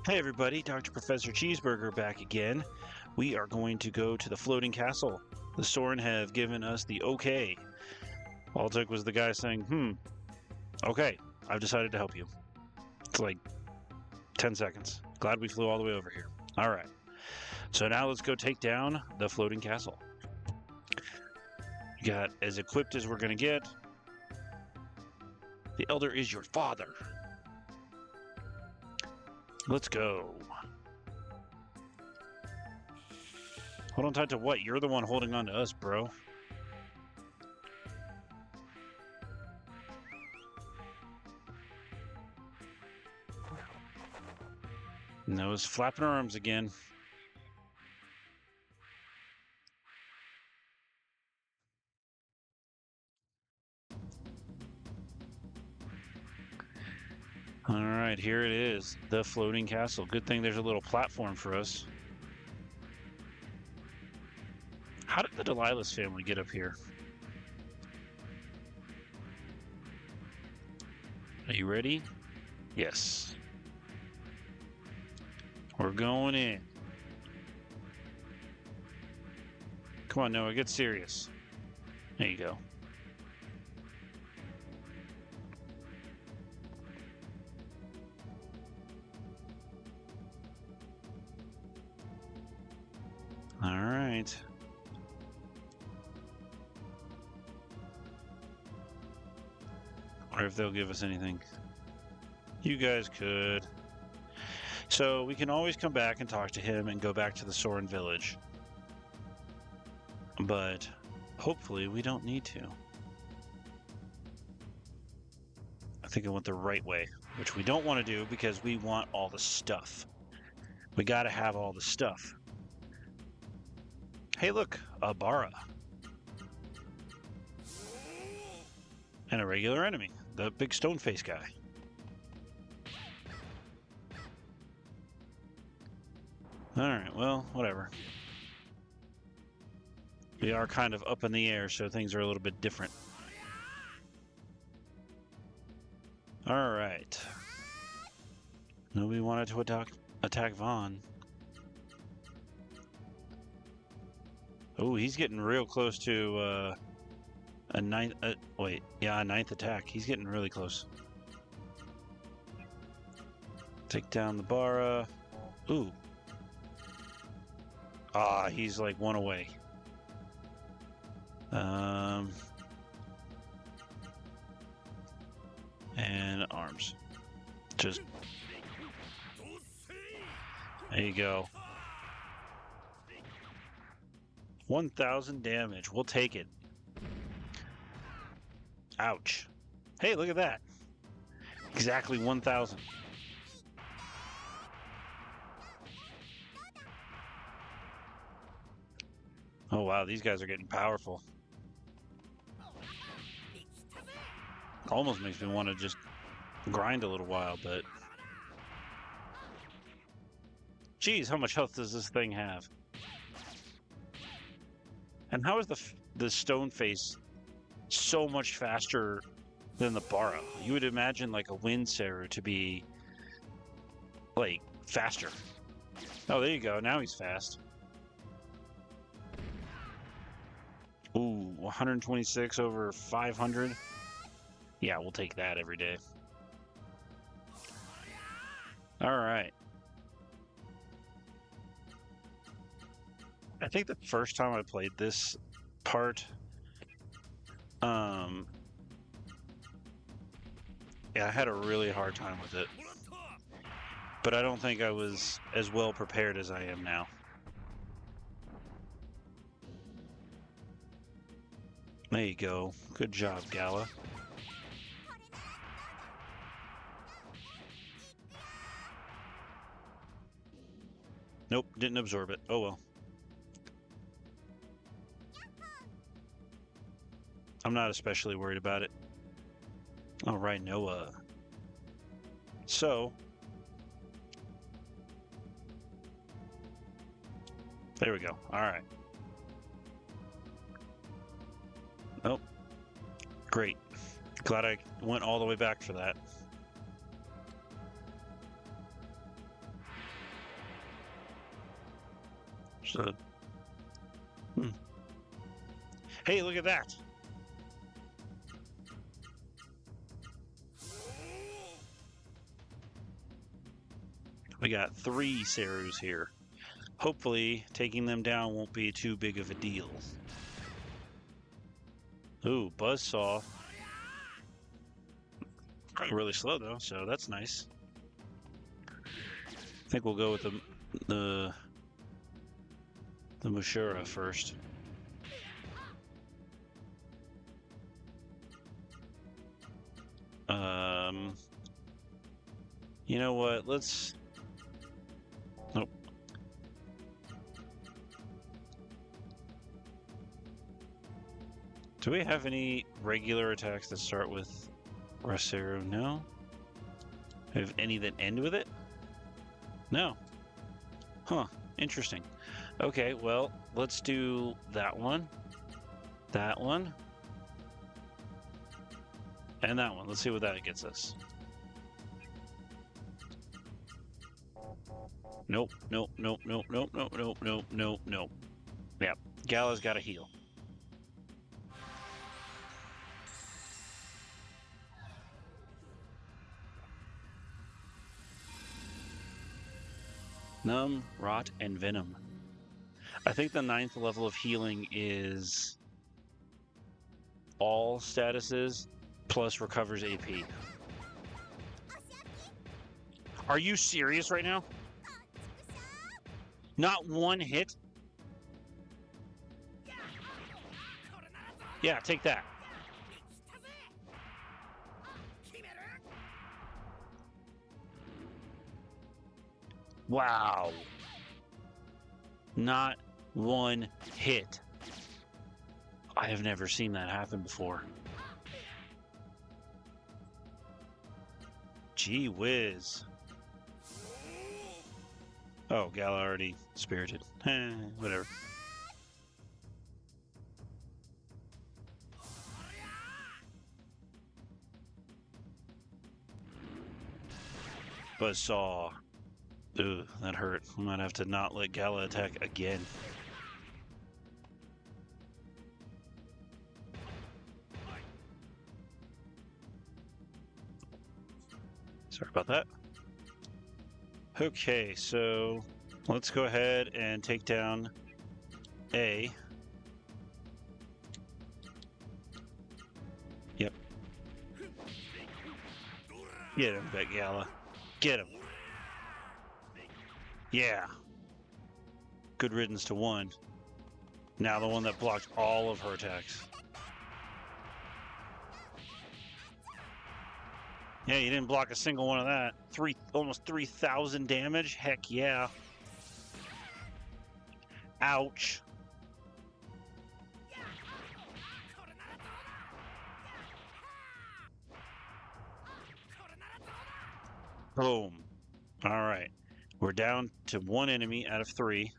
Hey everybody, Dr. Professor Cheeseburger back again. We are going to go to the floating castle. The Soren have given us the okay. All it took was the guy saying, okay, I've decided to help you. It's like 10 seconds. Glad we flew all the way over here. All right. So now let's go take down the floating castle. You got as equipped as we're going to get. The elder is your father. Let's go. Hold on tight to what? You're the one holding on to us, bro. Nose flapping her arms again. All right, here it is, the floating castle. Good thing there's a little platform for us. How did the Delilah's family get up here? Are you ready? Yes. We're going in. Come on, Noah, get serious. There you go. All right. Or if they'll give us anything. You guys could. So we can always come back and talk to him and go back to the Soren village. But hopefully we don't need to. I think I went the right way, which we don't want to do because we want all the stuff. We got to have all the stuff. Hey, look, a Bara. And a regular enemy, the big stone face guy. Alright, well, whatever. We are kind of up in the air, so things are a little bit different. Alright. Nobody wanted to attack Vaughn. Oh, he's getting real close to a ninth. A ninth attack. He's getting really close. Take down the Bara. Ooh. Ah, he's like one away. And arms. Just. There you go. 1,000 damage. We'll take it. Ouch. Hey, look at that. Exactly 1,000. Oh, wow. These guys are getting powerful. Almost makes me want to just grind a little while, but... Geez, how much health does this thing have? And how is the stone face so much faster than the Bara? You would imagine like a Ra-Seru to be like faster. Oh, there you go. Now he's fast. Ooh, 126 over 500. Yeah, we'll take that every day. All right. I think the first time I played this part, yeah, I had a really hard time with it. But I don't think I was as well prepared as I am now. There you go. Good job, Gala. Nope, didn't absorb it. Oh well. I'm not especially worried about it. All right, Noah. So, there we go. All right. Oh, great. Glad I went all the way back for that. So, Hey, look at that! We got 3 Serus here. Hopefully, taking them down won't be too big of a deal. Ooh, Buzzsaw. Really slow though, so that's nice. I think we'll go with the Mushura first. You know what? Let's. Nope. Do we have any regular attacks that start with Ra-Seru? No. Have any that end with it? No. Huh. Interesting. Okay, well, let's do that one, and that one. Let's see what that gets us. Nope, nope, nope, nope, nope, nope, nope, nope, nope, nope. Yeah, Gala's got to heal. Numb, Rot, and Venom. I think the 9th level of healing is all statuses plus recovers AP. Are you serious right now? Not one hit? Yeah, take that. Wow. Not one hit. I have never seen that happen before. Gee whiz. Oh, Gala already spirited. Whatever. Buzzsaw. Ugh, that hurt. I might have to not let Gala attack again. Sorry about that. Okay, so let's go ahead and take down A. Yep. Get him, Bet Gala. Get him. Yeah. Good riddance to one. Now the one that blocked all of her attacks. Yeah, you didn't block a single one of that. Almost 3,000 damage? Heck yeah. Ouch. Boom. All right. We're down to 1 enemy out of 3.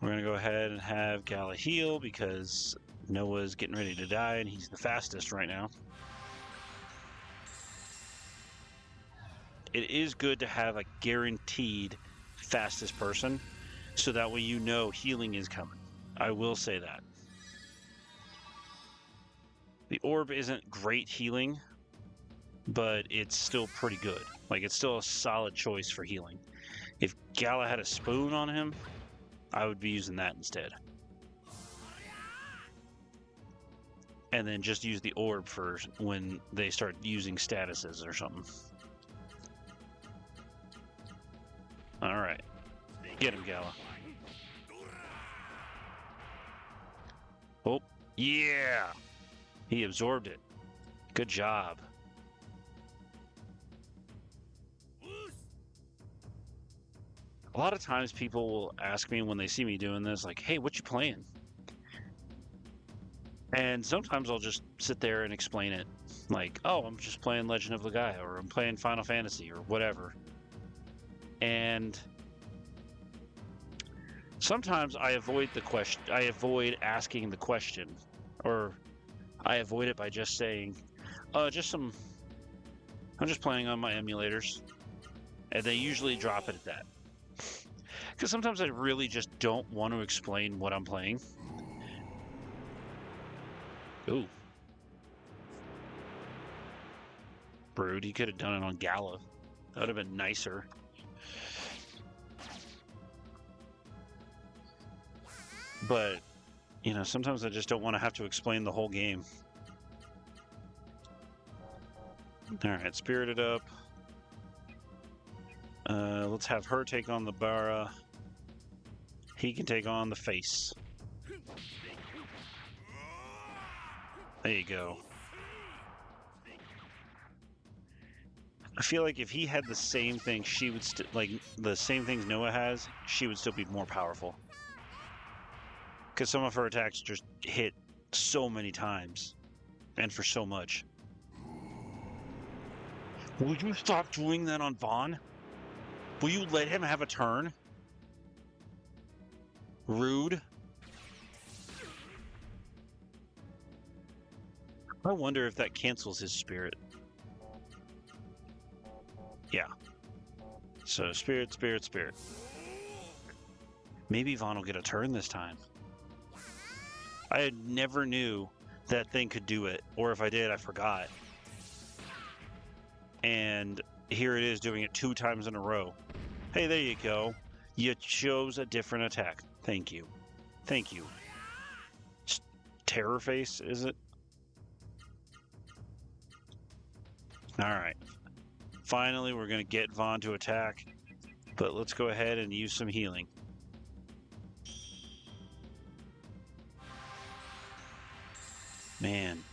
We're going to go ahead and have Gala heal because Noah's getting ready to die and he's the fastest right now. It is good to have a guaranteed fastest person so that way you know healing is coming. I will say that. The orb isn't great healing, but it's still pretty good. Like, it's still a solid choice for healing. If Gala had a spoon on him, I would be using that instead. And then just use the orb for when they start using statuses or something. All right. Get him, Gala. Oh, yeah! He absorbed it. Good job. A lot of times people will ask me when they see me doing this, like, hey, what you playing? And sometimes I'll just sit there and explain it. Like, oh, I'm just playing Legend of Legaia, or I'm playing Final Fantasy, or whatever. And sometimes I avoid the question. I avoid asking the question, or I avoid it by just saying, I'm just playing on my emulators. And they usually drop it at that. Because sometimes I really just don't want to explain what I'm playing. Ooh. Brood, he could have done it on Gala. That would have been nicer. But, you know, sometimes I just don't want to have to explain the whole game. Alright, Spirited up. Let's have her take on the Bara. He can take on the face. There you go. I feel like if he had the same thing, she would like the same things Noah has, she would still be more powerful. Because some of her attacks just hit so many times, and for so much. Would you stop doing that on Vaughn? Will you let him have a turn? Rude. I wonder if that cancels his spirit. Yeah. So spirit, spirit, spirit. Maybe Vaughn will get a turn this time. I never knew that thing could do it, or if I did, I forgot. And here it is doing it 2 times in a row. Hey, there you go. You chose a different attack. Thank you. Thank you. Terror face, is it? Alright. Finally, we're going to get Vaughn to attack. But let's go ahead and use some healing. Man.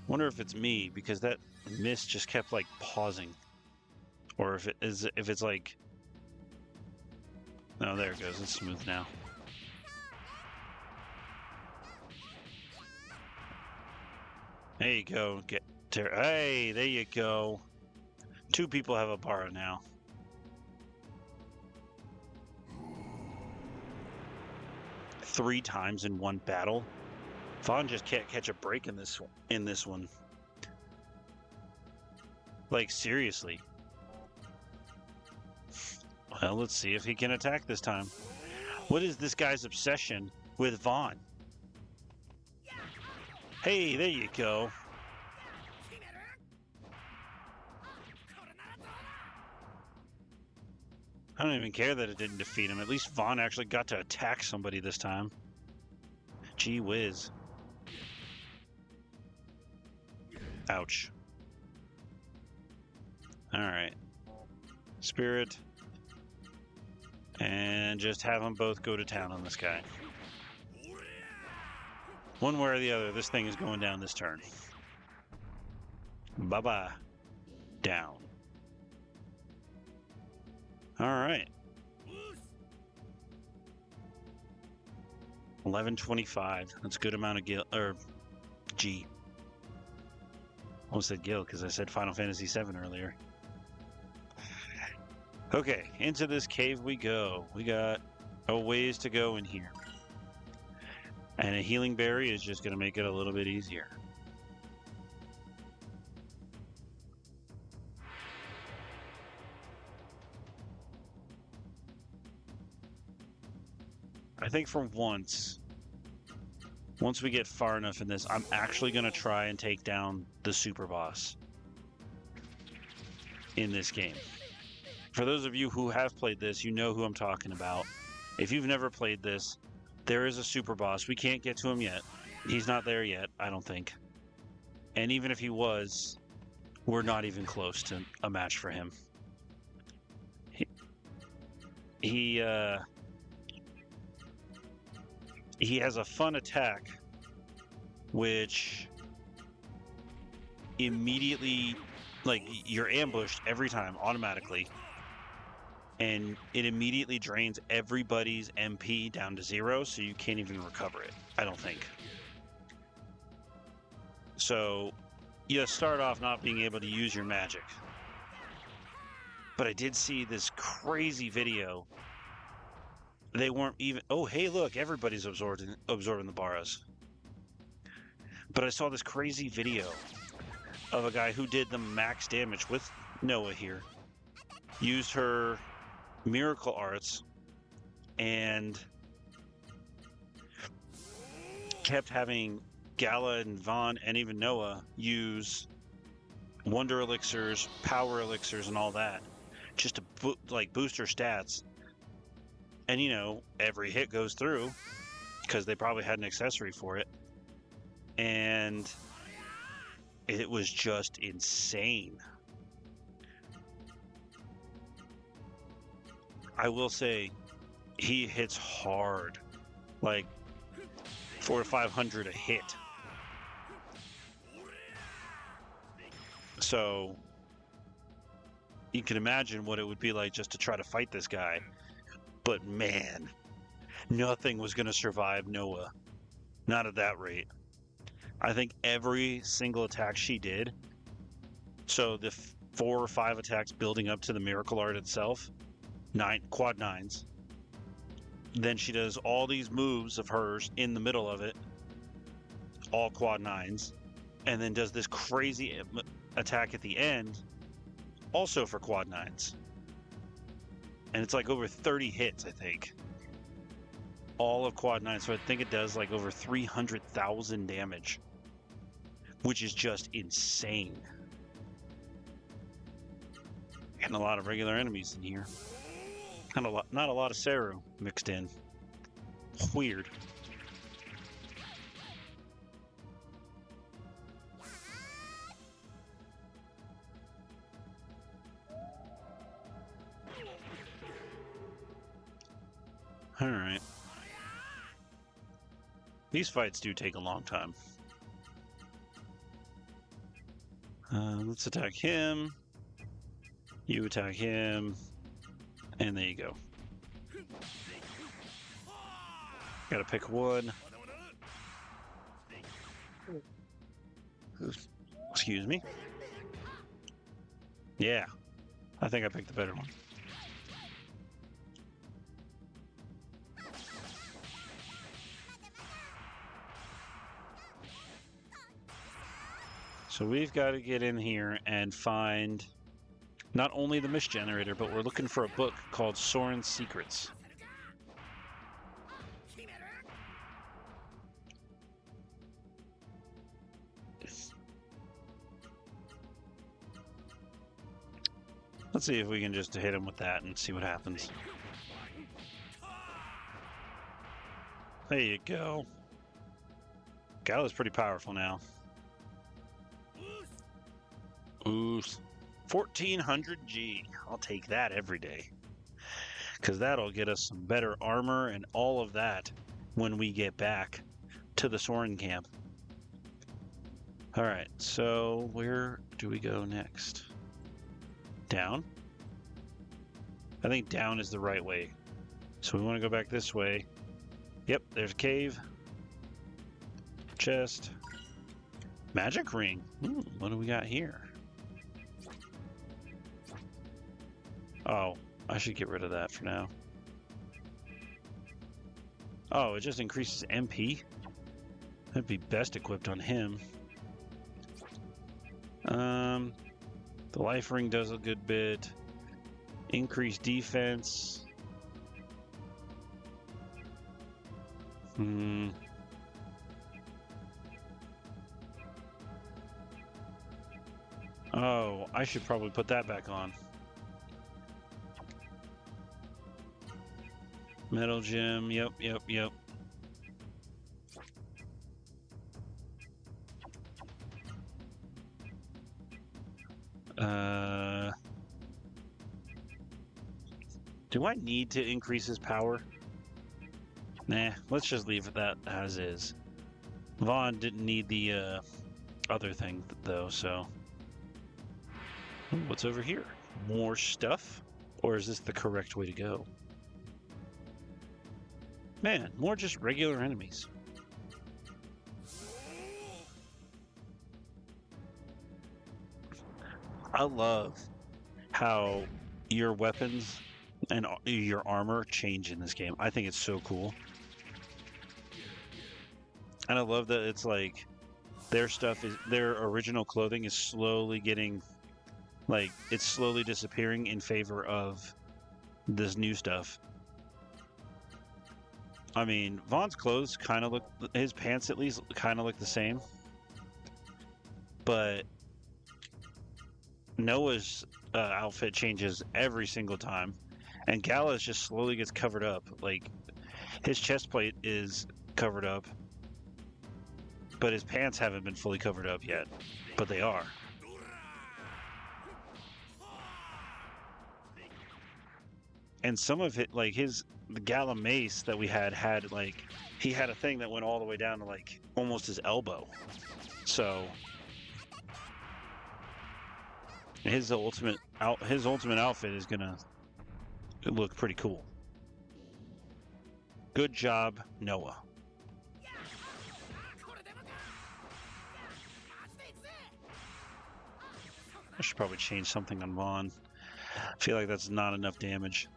Wonder if it's me, because that mist just kept like pausing. Or if it's like, oh, there it goes. It's smooth now. There you go. Hey, there you go. 2 people have a Bara now. Three times in one battle. Vaughn just can't catch a break in this one. Like, seriously. Well, let's see if he can attack this time. What is this guy's obsession with Vaughn? Hey, there you go. I don't even care that it didn't defeat him. At least Vaughn actually got to attack somebody this time. Gee whiz. Ouch. Alright. Spirit. And just have them both go to town on this guy. One way or the other, this thing is going down this turn. Bye-bye. Down. Alright. 1125. That's a good amount of gil, or G. Almost said gil because I said Final Fantasy VII earlier. Okay, into this cave we go. We got a ways to go in here. And a healing berry is just going to make it a little bit easier. I think for once we get far enough in this, I'm actually going to try and take down the super boss in this game. For those of you who have played this, you know who I'm talking about. If you've never played this, there is a super boss. We can't get to him yet. He's not there yet, I don't think. And even if he was, we're not even close to a match for him. He has a fun attack, which immediately, like, you're ambushed every time, automatically. And it immediately drains everybody's MP down to 0, so you can't even recover it, I don't think. So, you start off not being able to use your magic. But I did see this crazy video. They weren't even... Oh, hey, look, everybody's absorbing the Baras. But I saw this crazy video of a guy who did the max damage with Noah here. Used her miracle arts and kept having Gala and Vaughn and even Noah use wonder elixirs, power elixirs, and all that just to boost her stats. And you know, every hit goes through because they probably had an accessory for it. And it was just insane. I will say, he hits hard, like 400 to 500 a hit. So you can imagine what it would be like just to try to fight this guy. But man, nothing was going to survive Noah. Not at that rate. I think every single attack she did, so the 4 or 5 attacks building up to the miracle art itself, quad 9s. Then she does all these moves of hers in the middle of it, all quad 9s, and then does this crazy attack at the end, also for quad 9s. And it's like over 30 hits, I think. All of quad 9, so I think it does like over 300,000 damage, which is just insane. And a lot of regular enemies in here. Not a lot of Seru mixed in. Weird. All right. These fights do take a long time. Let's attack him. You attack him. And there you go. Gotta pick one. Excuse me. Yeah. I think I picked the better one. So we've got to get in here and find not only the mist generator, but we're looking for a book called Soren's Secrets. Let's see if we can just hit him with that and see what happens. There you go. Gala's pretty powerful now. Ooh, 1400 G. I'll take that every day. Because that'll get us some better armor and all of that when we get back to the Soren camp. Alright, so where do we go next? Down? I think down is the right way. So we want to go back this way. Yep, there's a cave. Chest. Magic ring. Ooh, what do we got here? Oh, I should get rid of that for now. Oh, it just increases MP? That'd be best equipped on him. The life ring does a good bit. Increased defense. Oh, I should probably put that back on. Metal gem, yep. Do I need to increase his power? Nah, let's just leave it that as is. Vaughn didn't need the other thing though, so. Ooh, what's over here? More stuff? Or is this the correct way to go? Man, more just regular enemies. I love how your weapons and your armor change in this game. I think it's so cool. And I love that it's like their original clothing is slowly getting, like, it's slowly disappearing in favor of this new stuff. I mean, Vaughn's clothes kind of look, his pants at least kind of look the same, but Noah's outfit changes every single time, and Gala's just slowly gets covered up. Like, his chest plate is covered up, but his pants haven't been fully covered up yet, but they are. And some of it, like the Gala mace that we had like, he had a thing that went all the way down to like almost his elbow. So his ultimate outfit is gonna look pretty cool. Good job, Noah. I should probably change something on Vaughn. I feel like that's not enough damage.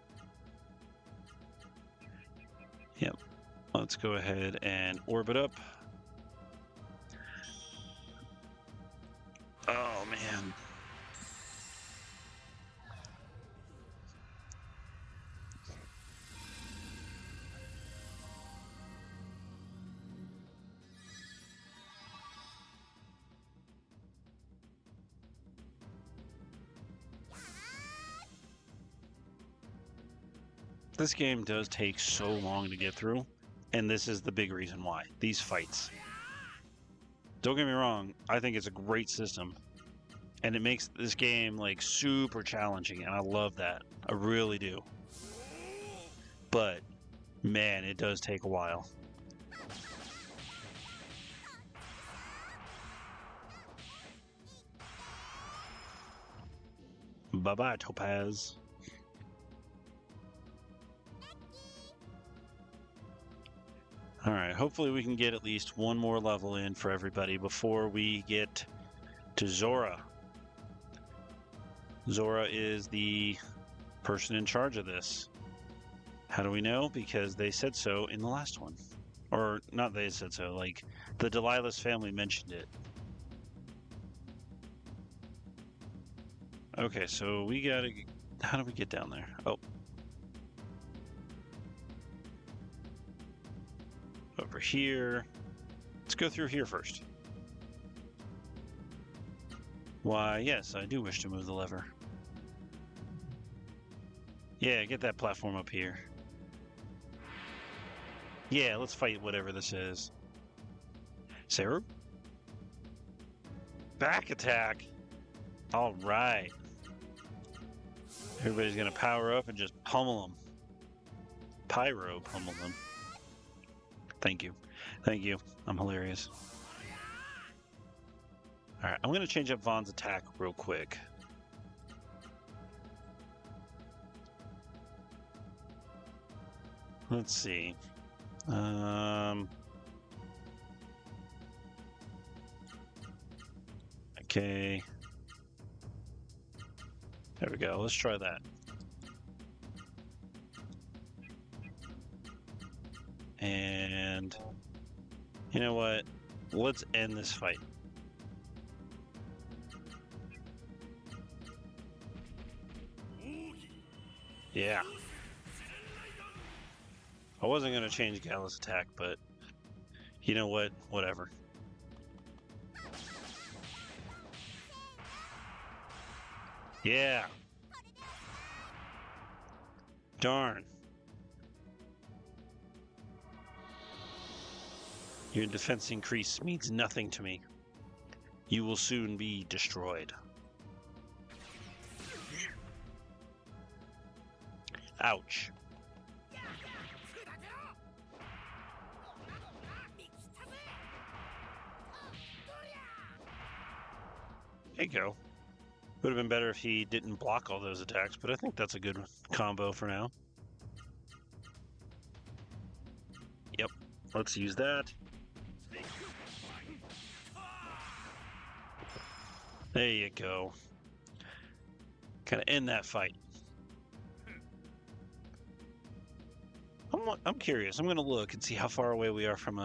Yep. Let's go ahead and orbit up. Oh, man. This game does take so long to get through, and this is the big reason why. These fights. Don't get me wrong, I think it's a great system, and it makes this game like super challenging, and I love that. I really do. But man, it does take a while. Bye-bye, Topaz. All right, hopefully we can get at least one more level in for everybody before we get to Zora. Zora is the person in charge of this. How do we know? Because they said so in the last one. Or not they said so, like the Delilah's family mentioned it. Okay, so we gotta... How do we get down there? Oh. Over here. Let's go through here first. Why, yes, I do wish to move the lever. Yeah, get that platform up here. Yeah, let's fight whatever this is. Ra-Seru? Back attack! Alright. Everybody's gonna power up and just pummel them. Pyro pummel them. Thank you. Thank you. I'm hilarious. Alright, I'm gonna change up Vaughn's attack real quick. Let's see. Okay. There we go. Let's try that. And you know what? Let's end this fight. Yeah. I wasn't going to change Gala's attack, but you know what? Whatever. Yeah. Darn. Your defense increase means nothing to me. You will soon be destroyed. Ouch. There you go. Would have been better if he didn't block all those attacks, but I think that's a good combo for now. Yep, let's use that. There you go. Kind of end that fight. I'm curious. I'm going to look and see how far away we are from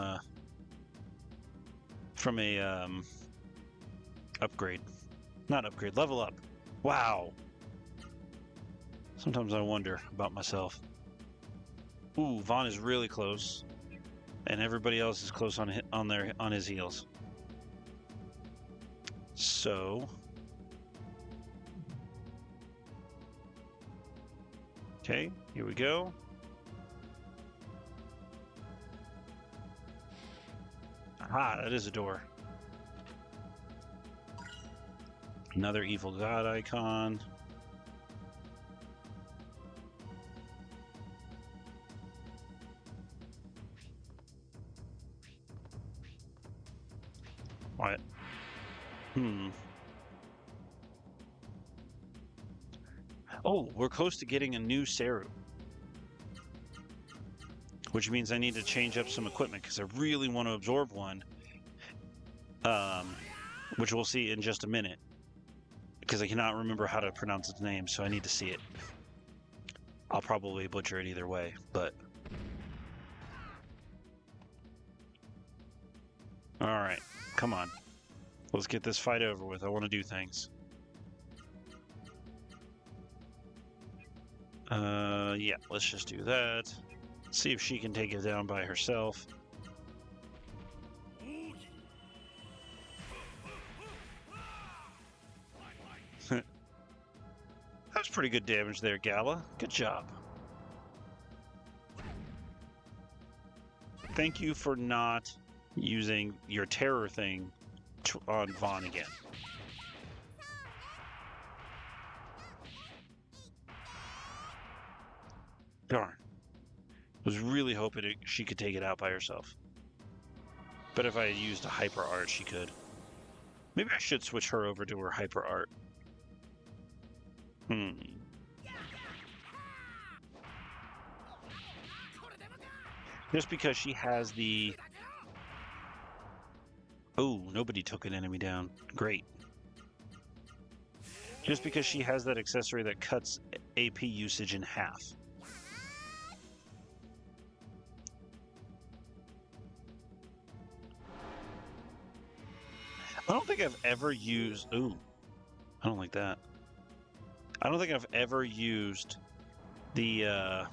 from a upgrade. Not upgrade, level up. Wow. Sometimes I wonder about myself. Ooh, Vaughn is really close, and everybody else is close on his heels. So, okay, here we go. Aha, that is a door. Another evil god icon. What? Oh, we're close to getting a new Seru. Which means I need to change up some equipment because I really want to absorb one. Which we'll see in just a minute. Because I cannot remember how to pronounce its name, so I need to see it. I'll probably butcher it either way, but... Alright, come on. Let's get this fight over with. I want to do things. Yeah, let's just do that. See if she can take it down by herself. That's pretty good damage there, Gala. Good job. Thank you for not using your terror thing on Vaughn again. Darn. Was really hoping she could take it out by herself. But if I had used a hyper art, she could. Maybe I should switch her over to her hyper art. Just because she has the... Oh, nobody took an enemy down. Great. Just because she has that accessory that cuts AP usage in half. I don't think I've ever used... Ooh. I don't like that. I don't think I've ever used the,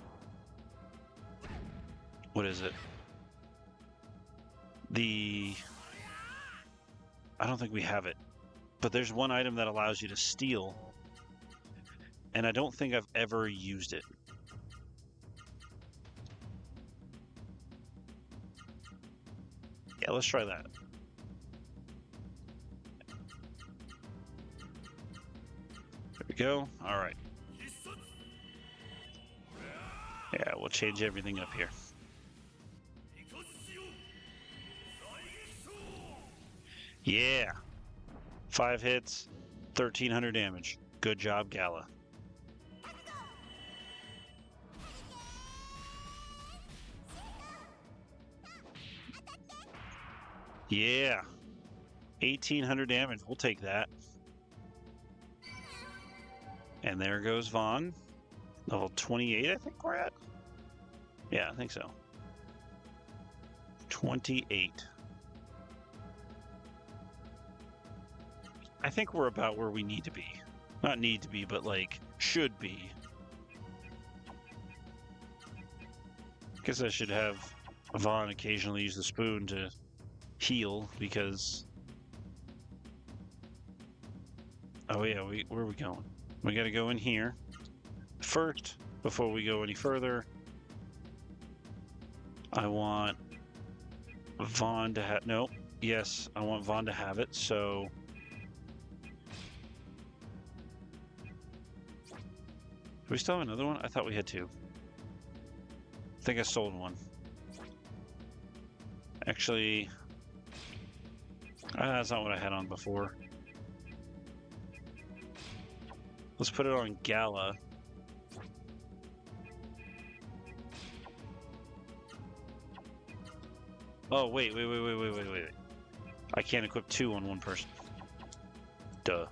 what is it? I don't think we have it. But there's one item that allows you to steal. And I don't think I've ever used it. Yeah, let's try that. There we go. All right. Yeah, we'll change everything up here. Yeah. 5 hits, 1,300 damage. Good job, Gala. Yeah. 1,800 damage. We'll take that. And there goes Vaughn. Level 28, I think we're at. Yeah, I think so. 28. I think we're about where we need to be. Not need to be, but like, should be. Guess I should have Vaughn occasionally use the spoon to heal, because... Oh yeah, where are we going? We gotta go in here first, before we go any further. I want Vaughn to have... Nope. Yes, I want Vaughn to have it, so... Do we still have another one? I thought we had 2. I think I sold one. Actually... that's not what I had on before. Let's put it on Gala. Oh, wait. I can't equip 2 on one person. Duh.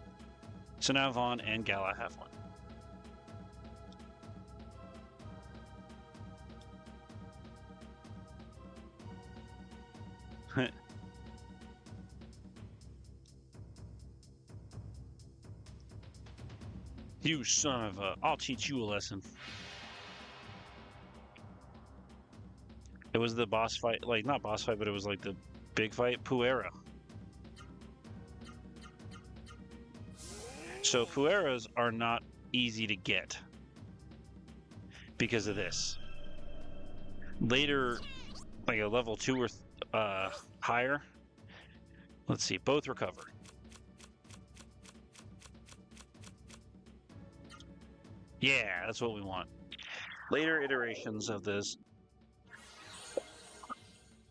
So now Vaughn and Gala have one. You son of a... I'll teach you a lesson. It was the boss fight, like, not boss fight, but it was like the big fight, Puera. So Pueras are not easy to get because of this. Later, like a level 2 or higher, let's see, both recover. Yeah, that's what we want. Later iterations of this,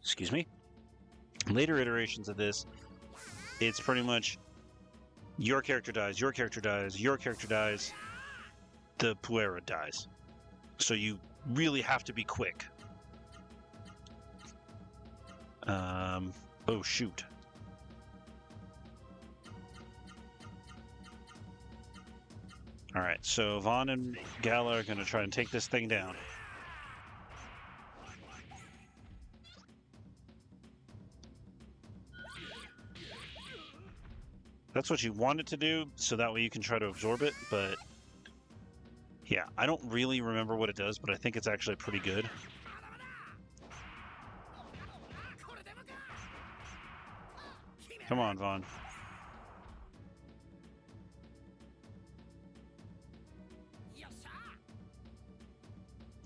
excuse me, later iterations of this, it's pretty much your character dies, your character dies, your character dies, the Puera dies. So you really have to be quick. Oh shoot. Alright, so Vaughn and Gala are going to try and take this thing down. That's what you want it to do, so that way you can try to absorb it, but... Yeah, I don't really remember what it does, but I think it's actually pretty good. Come on, Vaughn.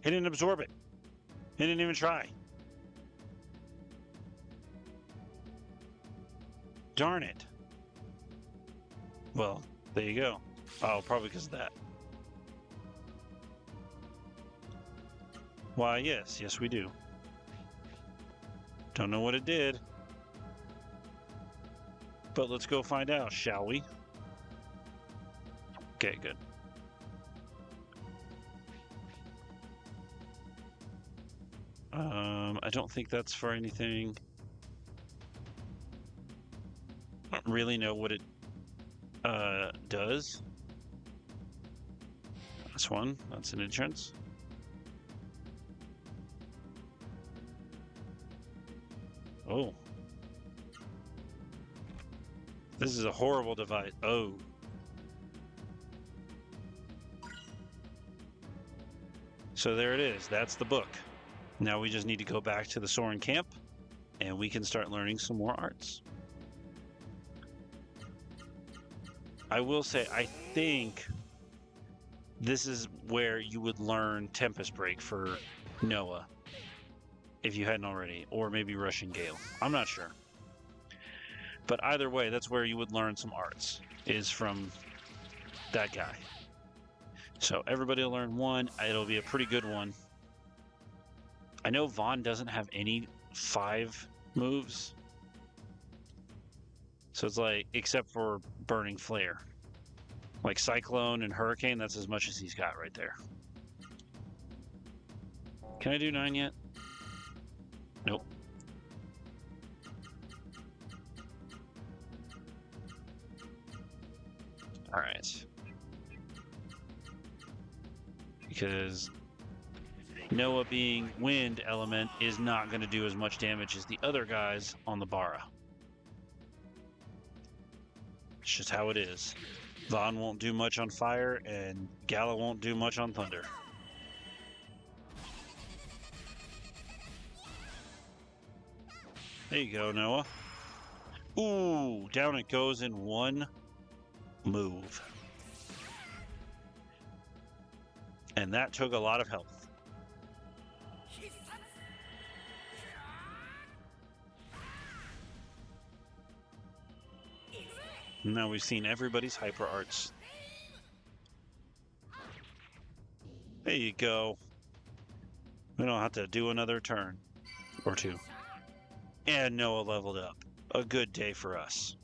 He didn't absorb it. He didn't even try. Darn it. Well, there you go. Oh, probably because of that. Why, yes. Yes, we do. Don't know what it did. But let's go find out, shall we? Okay, good. I don't think that's for anything. I don't really know what it does. That's one. That's an entrance. Oh. This is a horrible device. Oh. So there it is. That's the book. Now we just need to go back to the Soren camp and we can start learning some more arts. I will say, I think this is where you would learn Tempest Break for Noah, if you hadn't already, or maybe Rushing Gale. I'm not sure. But either way, that's where you would learn some arts, is from that guy. So everybody will learn one. It'll be a pretty good one. I know Vaughn doesn't have any 5 moves. So it's like, except for Burning Flare. Like Cyclone and Hurricane, that's as much as he's got right there. Can I do 9 yet? Nope. Alright. Because Noah being wind element is not going to do as much damage as the other guys on the Bara. It's just how it is. Vaughn won't do much on fire, and Gala won't do much on thunder. There you go, Noah. Ooh, down it goes in one move. And that took a lot of health. Now we've seen everybody's hyper arts. There you go. We don't have to do another turn or 2. And Noah leveled up. A good day for us.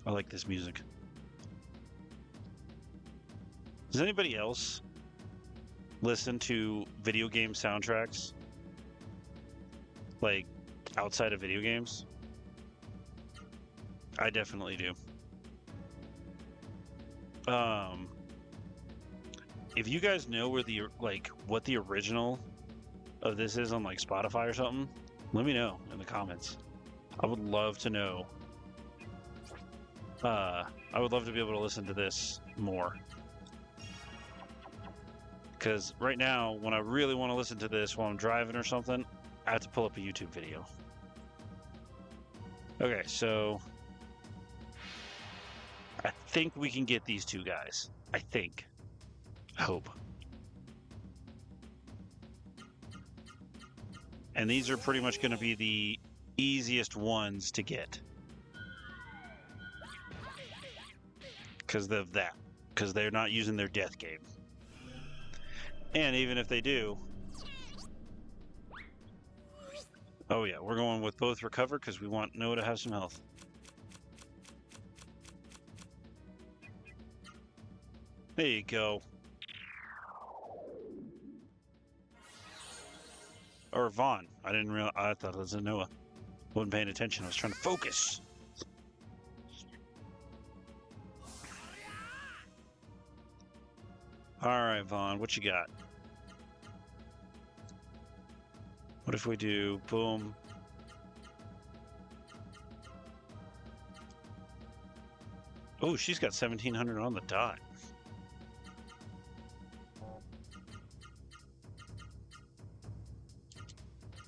I like this music. Does anybody else listen to video game soundtracks? Like, outside of video games? I definitely do. If you guys know where the, like, what the original of this is on, like, Spotify or something, let me know in the comments. I would love to know. I would love to be able to listen to this more. Because right now, when I really want to listen to this while I'm driving or something, I have to pull up a YouTube video. Okay, so I think we can get these two guys. I think. I hope. And these are pretty much going to be the easiest ones to get. Because of that. Because they're not using their death game. And even if they do... Oh yeah, we're going with both recover because we want Noah to have some health. There you go. Or Vaughn. I didn't realize. I thought it was a Noah. Wasn't paying attention. I was trying to focus. All right, Vaughn. What you got? What if we do boom? Oh, she's got 1,700 on the dot.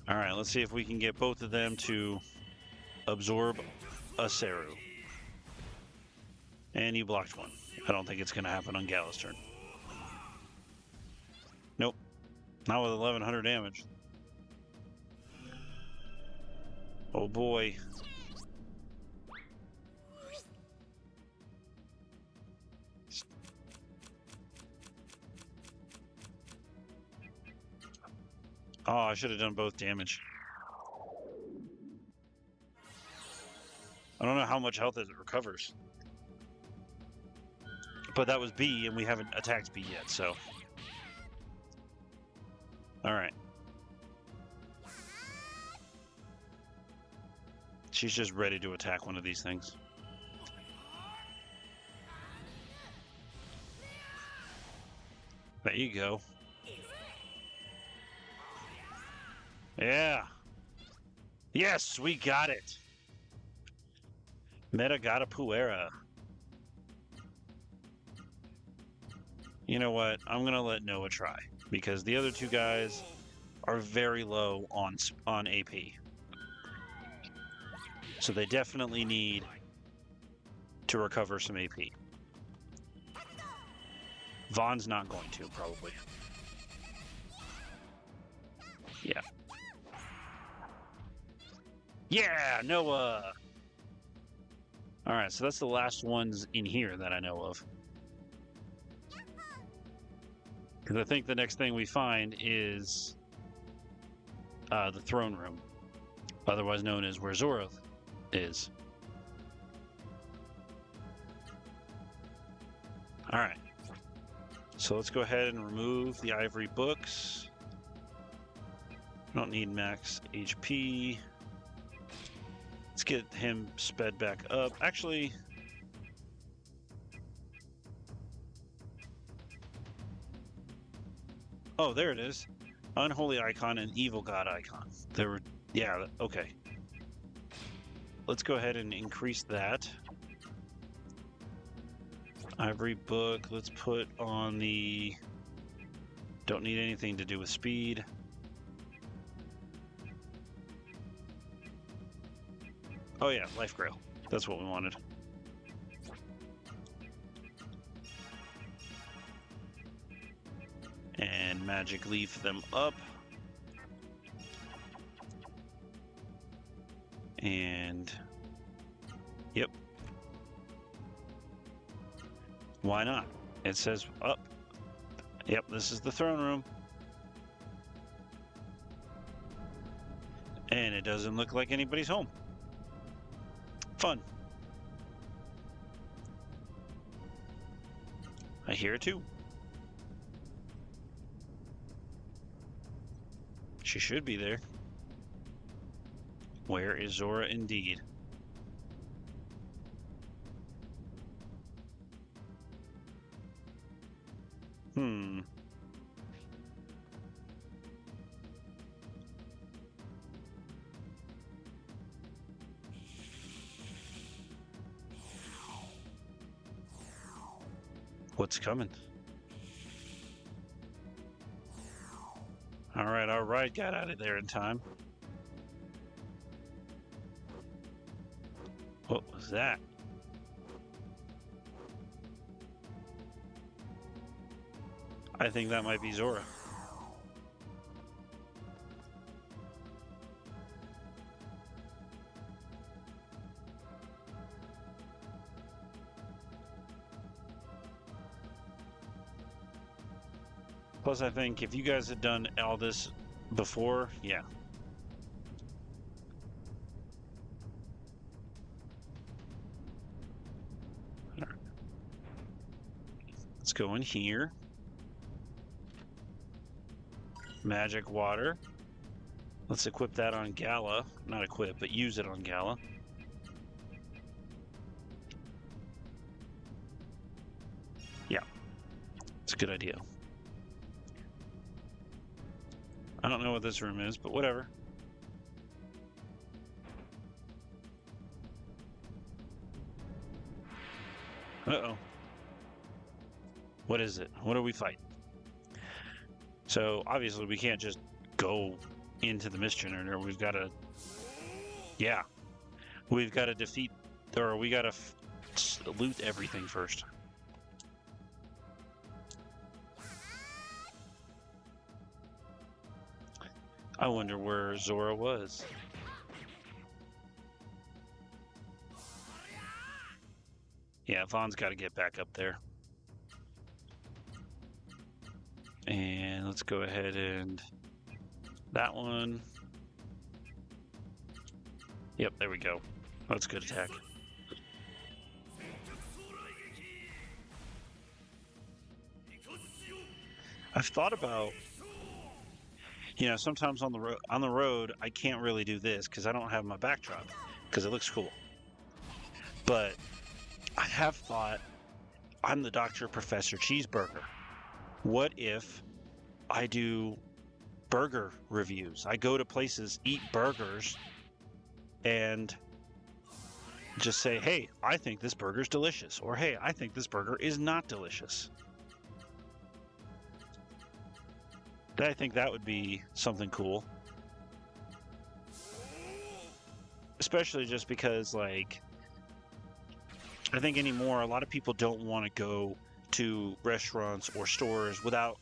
All right, let's see if we can get both of them to absorb a Seru. And you blocked one. I don't think it's going to happen on Gala's turn. Nope. Not with 1,100 damage. Oh boy. Oh, I should have done both damage. I don't know how much health it recovers. But that was B, and we haven't attacked B yet, so... Alright. She's just ready to attack one of these things. There you go. Yeah. Yes, we got it. Metagata Puera. You know what? I'm going to let Noah try. Because the other two guys are very low on AP. So they definitely need to recover some AP. Vaughn's not going to, probably. Yeah. Yeah, Noah! Alright, so that's the last ones in here that I know of. Because I think the next thing we find is the throne room, otherwise known as where Zora is. Alright. So let's go ahead and remove the ivory books. Don't need max HP. Let's get him sped back up. Actually... Oh, there it is. Unholy icon and evil god icon. There were... Yeah, okay. Let's go ahead and increase that. Ivory book, let's put on the... Don't need anything to do with speed. Oh yeah, life grail. That's what we wanted. And magic leaf them up. And... Yep. Why not? It says up. Yep, this is the throne room. And it doesn't look like anybody's home. Fun. I hear it too. She should be there. Where is Zora indeed? What's coming? All right. Got out of there in time. What was that? I think that might be Zora. Plus, I think if you guys had done all this before, yeah. All right. Let's go in here. Magic water. Let's equip that on Gala. Not equip, but use it on Gala. Yeah, it's a good idea. I don't know what this room is, but whatever. Uh-oh. What is it? What are we fighting? So, obviously, we can't just go into the mist generator. We've got to... Yeah. We've got to defeat... Or we got to loot everything first. I wonder where Zora was. Yeah, Vaughn's got to get back up there. And let's go ahead and... That one. Yep, there we go. That's a good attack. I've thought about... You know, sometimes on the road, I can't really do this because I don't have my backdrop because it looks cool. But I have thought, I'm the Dr. Professor Cheeseburger. What if I do burger reviews? I go to places, eat burgers, and just say, hey, I think this burger's delicious. Or, hey, I think this burger is not delicious. I think that would be something cool. Especially just because, like, I think anymore, a lot of people don't want to go to restaurants or stores without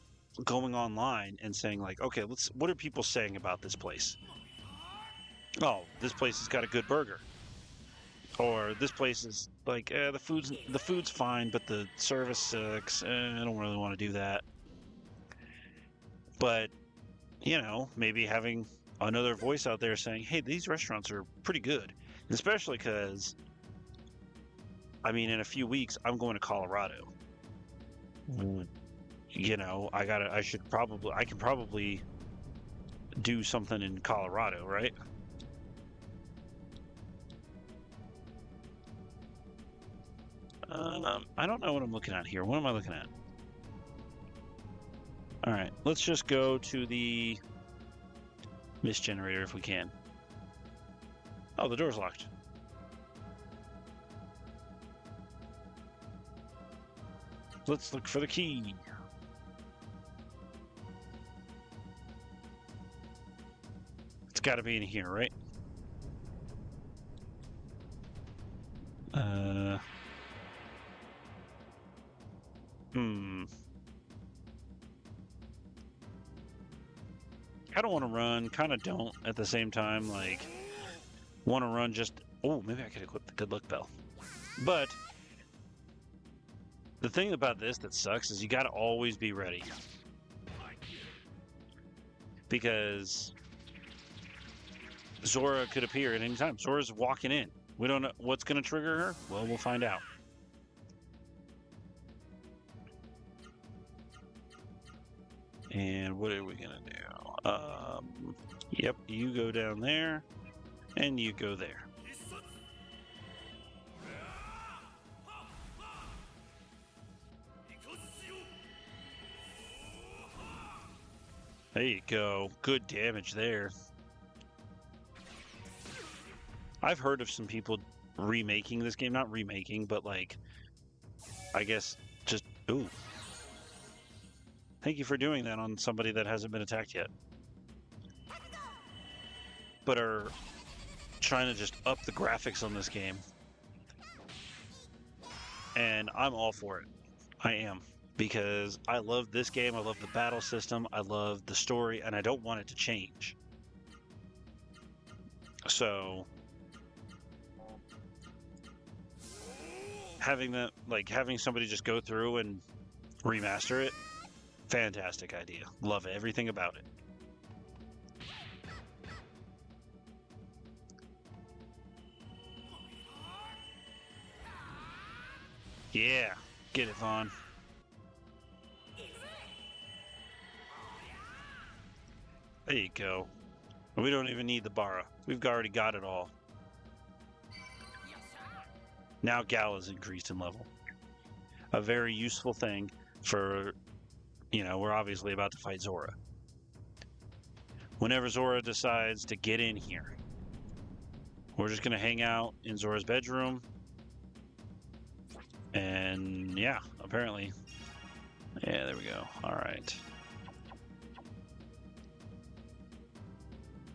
going online and saying, like, okay, what are people saying about this place? Oh, this place has got a good burger. Or this place is like, the food's fine, but the service sucks. I don't really want to do that. But, you know, maybe having another voice out there saying, hey, these restaurants are pretty good. And especially because, I mean, in a few weeks, I'm going to Colorado. You know, I can probably do something in Colorado, right? I don't know what I'm looking at here. What am I looking at? All right, let's just go to the mist generator if we can. Oh, the door's locked. Let's look for the key. It's got to be in here, right? I don't want to run, kind of don't at the same time, like, want to run just... Oh, maybe I could equip the good luck bell. But the thing about this that sucks is you got to always be ready. Because Zora could appear at any time. Zora's walking in. We don't know what's going to trigger her. Well, we'll find out. And what are we going to do? Yep, you go down there, and you go there. There you go. Good damage there. I've heard of some people remaking this game. Not remaking, but like, I guess just Ooh. Thank you for doing that on somebody that hasn't been attacked yet. But are trying to just up the graphics on this game. And I'm all for it. I am. Because I love this game, I love the battle system, I love the story, and I don't want it to change. So having that, like having somebody just go through and remaster it, fantastic idea. Love everything about it. Yeah, get it, Vaughn. There you go. We don't even need the Bara. We've already got it all. Now Gala's increased in level. A very useful thing for, you know, we're obviously about to fight Zora. Whenever Zora decides to get in here, we're just going to hang out in Zora's bedroom. And yeah, apparently. Yeah, there we go. All right.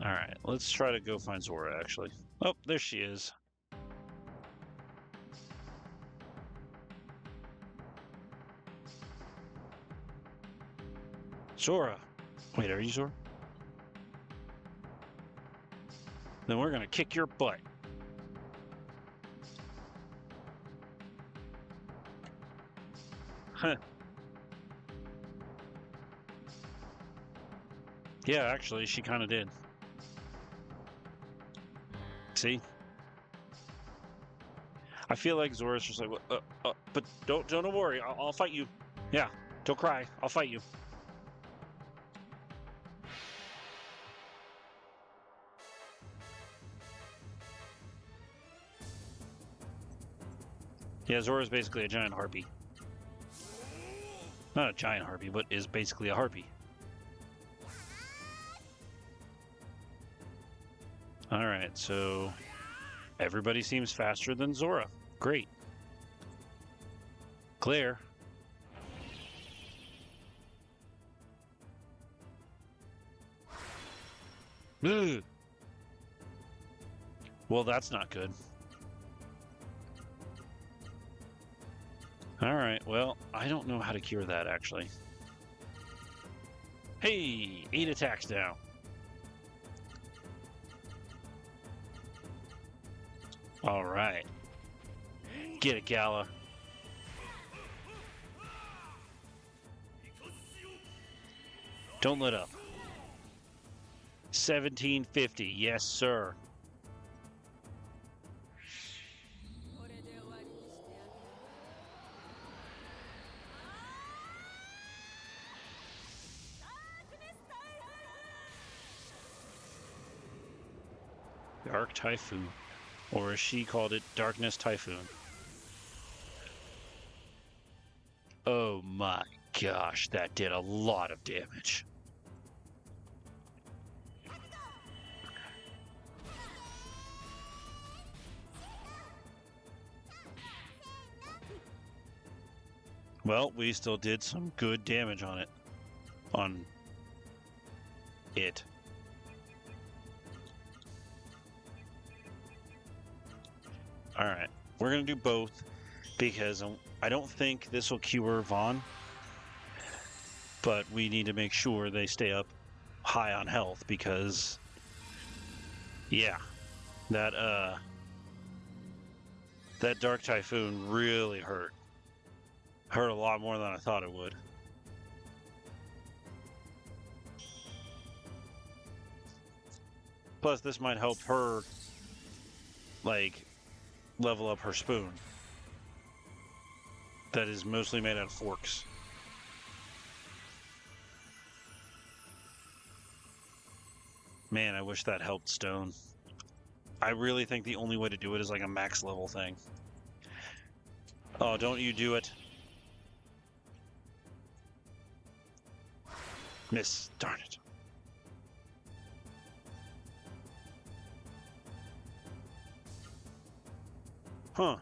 All right, let's try to go find Zora, actually. Oh, there she is. Zora. Wait, are you Zora? Then we're going to kick your butt. Huh. Yeah, actually, she kind of did. See? I feel like Zora's just like, but don't worry, I'll fight you. Yeah, don't cry, I'll fight you. Yeah, Zora's basically a giant harpy. Not a giant harpy, but is basically a harpy. Alright, so everybody seems faster than Zora. Great. Claire. Ugh. Well, that's not good. Alright, well, I don't know how to cure that, actually. Hey, 8 attacks now. Alright. Get it, Gala. Don't let up. 1750, yes, sir. Dark Typhoon. Or as she called it, Darkness Typhoon. Oh my gosh, that did a lot of damage. Well, we still did some good damage on it. On it. Alright, we're going to do both because I don't think this will cure Vaughn, but we need to make sure they stay up high on health because, yeah, that Dark Typhoon really hurt. Hurt a lot more than I thought it would. Plus, this might help her, like, level up her spoon. That is mostly made out of forks. Man, I wish that helped Stone. I really think the only way to do it is like a max level thing. Oh, don't you do it. Miss, darn it. Huh.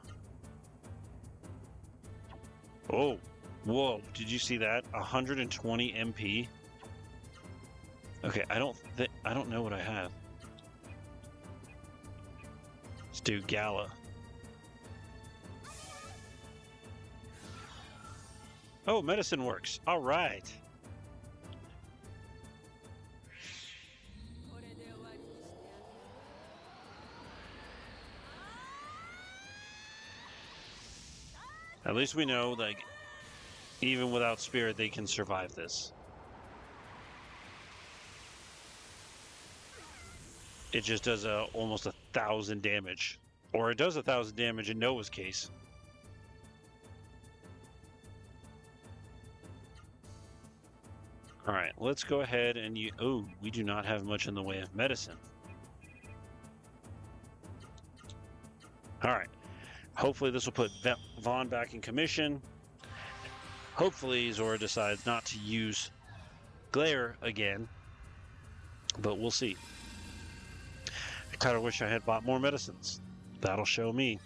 Oh, Whoa, did you see that? 120 MP? Okay, I don't know what I have. Let's do Gala. Oh, medicine works. All right. At least we know, like, even without spirit, they can survive this. It just does almost 1,000 damage. Or it does 1,000 damage in Noah's case. All right, let's go ahead and you. Oh, we do not have much in the way of medicine. All right. Hopefully this will put Vaughn back in commission. Hopefully Zora decides not to use Glare again, but we'll see. I kind of wish I had bought more medicines. That'll show me.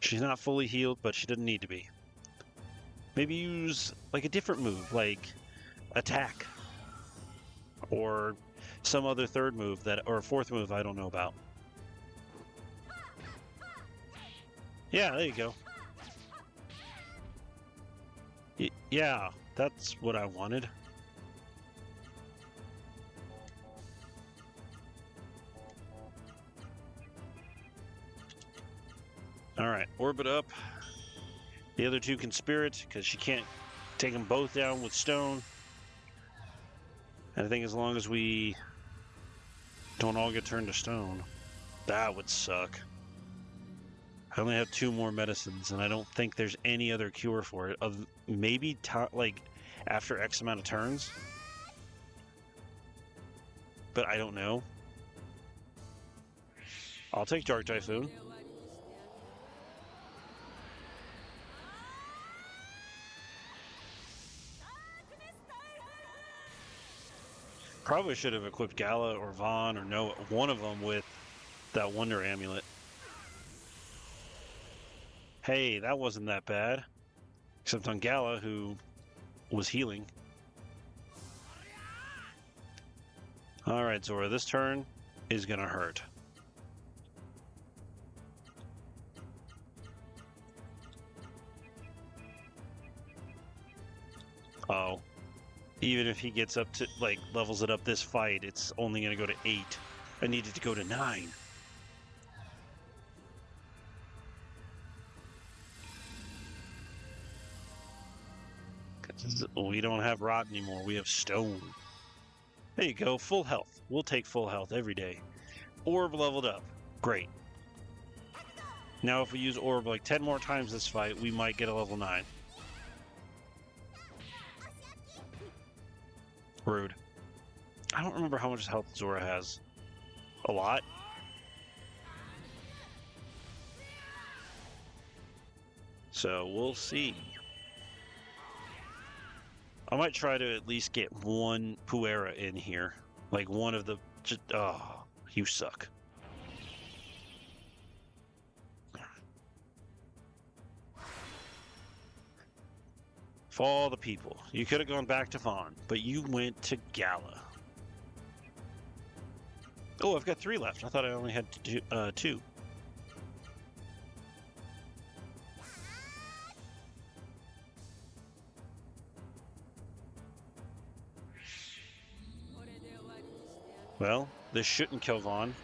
She's not fully healed, but she doesn't need to be. Maybe use like a different move, like attack, or some other third move that, or fourth move I don't know about. Yeah, there you go. Yeah, that's what I wanted. All right, orbit up. The other two can spirit because she can't take them both down with stone. And I think as long as we don't all get turned to stone, that would suck. I only have 2 more medicines, and I don't think there's any other cure for it. Maybe like after X amount of turns, but I don't know. I'll take Dark Typhoon. Probably should have equipped Gala or Vaughn or Noah, one of them with that Wonder Amulet. Hey, that wasn't that bad. Except on Gala, who was healing. Alright, Zora, this turn is gonna hurt. Oh. Even if he gets up to, like, levels it up this fight, it's only gonna go to 8. I needed to go to 9. We don't have rot anymore. We have stone. There you go. Full health. We'll take full health every day. Orb leveled up. Great. Now if we use orb like 10 more times this fight, we might get a level 9. Rude. I don't remember how much health Zora has. A lot? So we'll see. I might try to at least get one Puera in here. Like one of the... oh, you suck. For all the people. You could have gone back to Vaughn, but you went to Gala. Oh, I've got 3 left. I thought I only had 2. Well, this shouldn't kill Vaughn.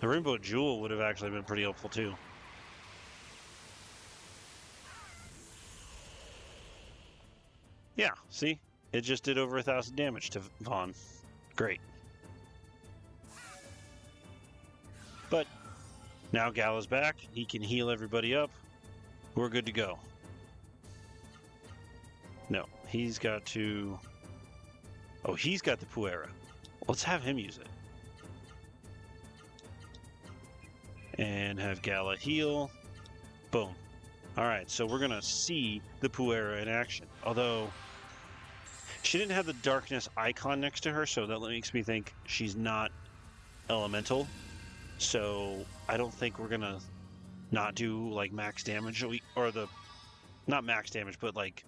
The Rainbow Jewel would have actually been pretty helpful too. Yeah, see? It just did over 1,000 damage to Vaughn. Great. But now Gala's back. He can heal everybody up. We're good to go. No, he's got to... Oh, he's got the Puera. Let's have him use it. And have Gala heal. Boom. Alright, so we're going to see the Puera in action. Although, she didn't have the darkness icon next to her, so that makes me think she's not elemental, so I don't think we're gonna not do like max damage, or the not max damage, but like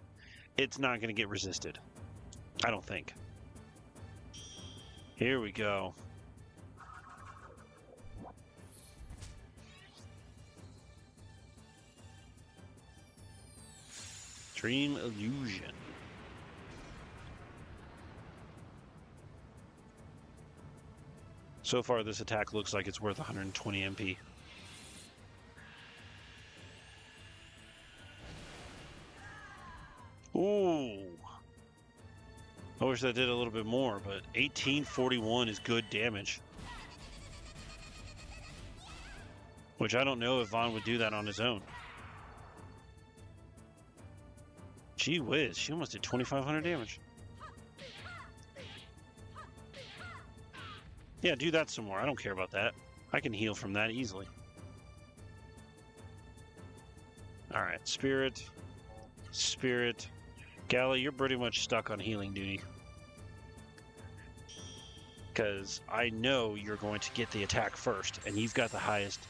it's not gonna get resisted. I don't think. Here we go. Dream Illusion. So far, this attack looks like it's worth 120 MP. Ooh. I wish that did a little bit more, but 1841 is good damage. Which I don't know if Vaughn would do that on his own. Gee whiz, she almost did 2,500 damage. Yeah, do that some more. I don't care about that. I can heal from that easily. Alright, Spirit. Spirit. Gala, you're pretty much stuck on healing duty. Because I know you're going to get the attack first, and you've got the highest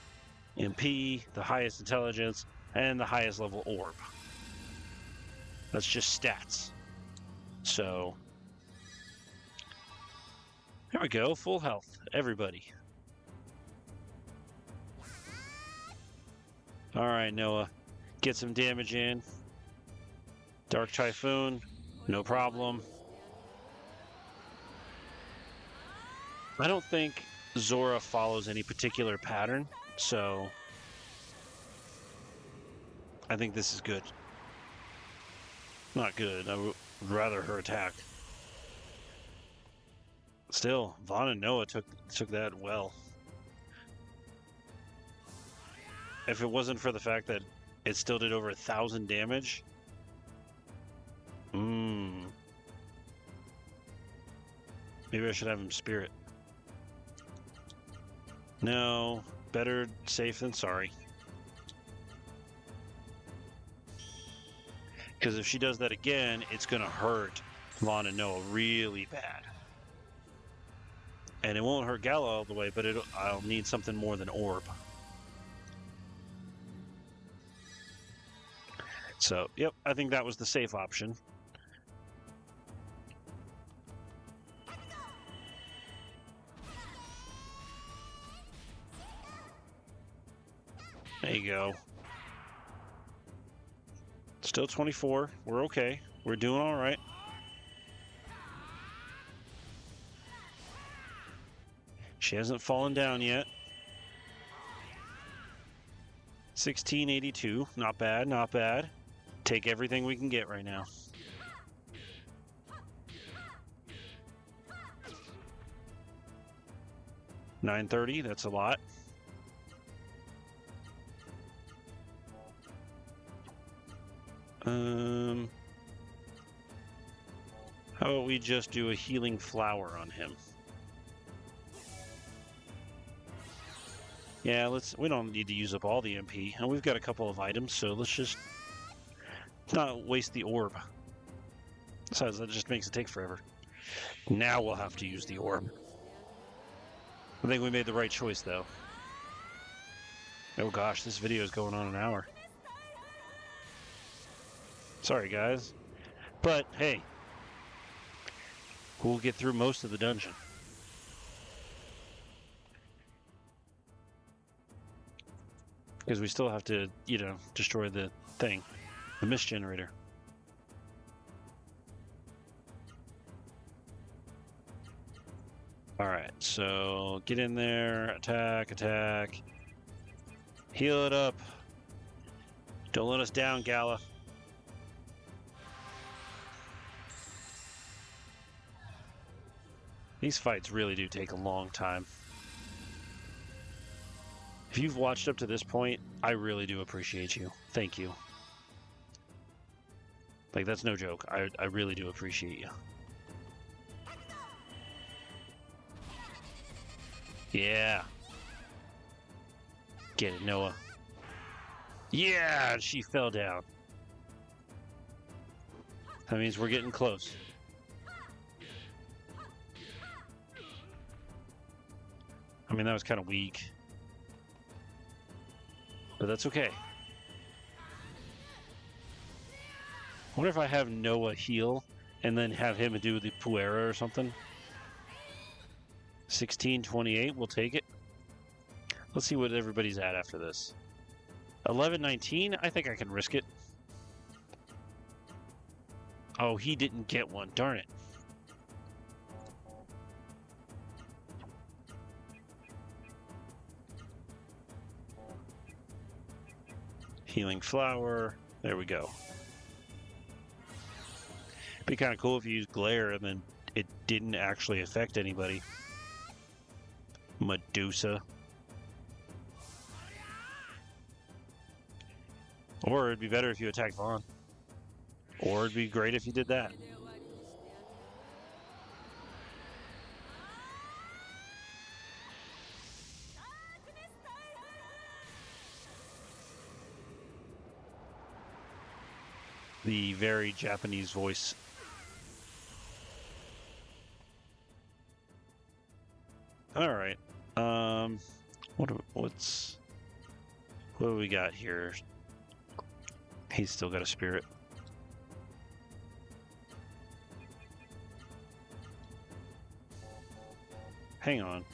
MP, the highest intelligence, and the highest level orb. That's just stats. So, there we go, full health, everybody. Alright, Noah, get some damage in. Dark Typhoon, no problem. I don't think Zora follows any particular pattern, so I think this is good. Not good. I would rather her attack. Still, Vaughn and Noah took that well. If it wasn't for the fact that it still did over 1,000 damage, maybe I should have him Spirit. No, better safe than sorry. Because if she does that again, it's going to hurt Vaughn and Noah really bad. And it won't hurt Gala all the way, but I'll need something more than Orb. So, yep, I think that was the safe option. There you go. Still 24. We're okay. We're doing all right. She hasn't fallen down yet. 1682. Not bad, not bad. Take everything we can get right now. $930. That's a lot. How about we just do a healing flower on him? Yeah, we don't need to use up all the MP. And we've got a couple of items, so let's just not waste the orb. Besides, that just makes it take forever. Now we'll have to use the orb. I think we made the right choice, though. Oh gosh, this video is going on an hour. Sorry, guys. But, hey, we'll get through most of the dungeon. Because we still have to, destroy the thing. The mist generator. Alright, so get in there, attack, attack. Heal it up. Don't let us down, Gala. These fights really do take a long time. If you've watched up to this point, I really do appreciate you. Thank you. Like, that's no joke. I really do appreciate you. Yeah. Get it, Noah. Yeah, she fell down. That means we're getting close. I mean, that was kind of weak. But that's okay. I wonder if I have Noah heal and then have him do the Puera or something. 16-28, we'll take it. Let's see what everybody's at after this. 11-19, I think I can risk it. Oh, he didn't get one. Darn it. Healing Flower. There we go. Be kind of cool if you used Glare and then it didn't actually affect anybody. Medusa. Or it'd be better if you attacked Vaughn. Or it'd be great if you did that. The very Japanese voice. All right. What do we got here? He's still got a spirit. Hang on.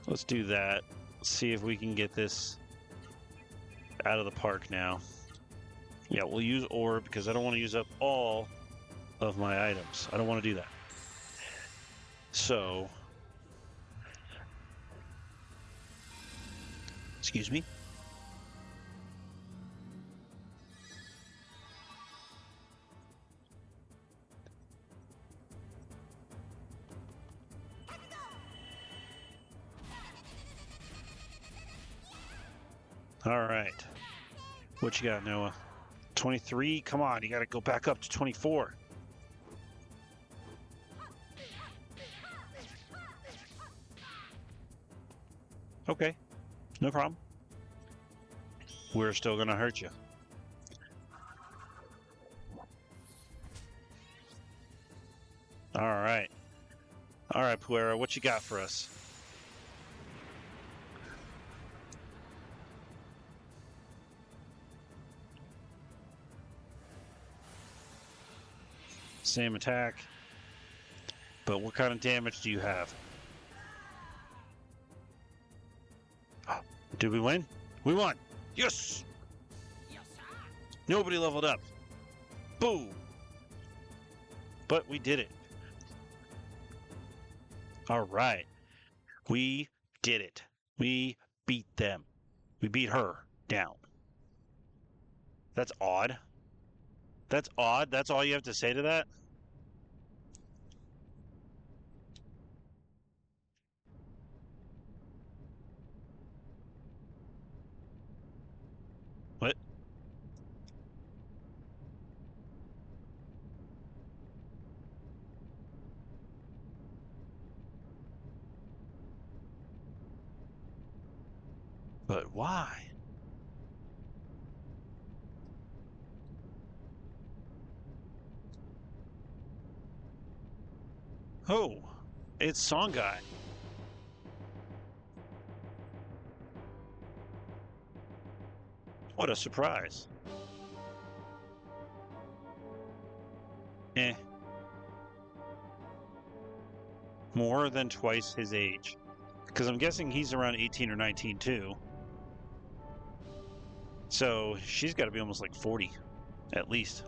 Let's do that. See if we can get this out of the park now. Yeah, we'll use Orb because I don't want to use up all of my items. I don't want to do that. So, excuse me. All right. What you got, Noah? 23? Come on, you got to go back up to 24. Okay, no problem. We're still going to hurt you. All right. All right, Puera, what you got for us? Same attack. But what kind of damage do you have? Did we win? We won! Yes! Nobody leveled up. Boom! But we did it. Alright. We did it. We beat them. We beat her down. That's odd. That's odd? That's all you have to say to that? What? But why? Oh, it's Songi. What a surprise. Eh. More than twice his age. Because I'm guessing he's around 18 or 19 too. So she's got to be almost like 40, at least.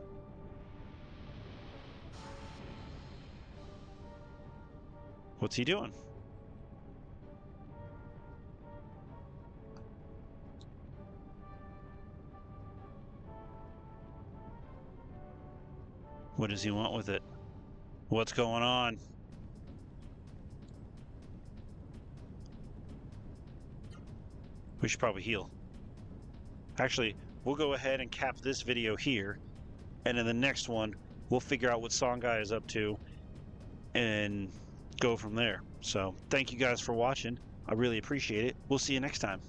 What's he doing? What does he want with it? What's going on? We should probably heal. Actually, we'll go ahead and cap this video here, and in the next one, we'll figure out what Songi is up to and go from there. So, thank you guys for watching. I really appreciate it. We'll see you next time.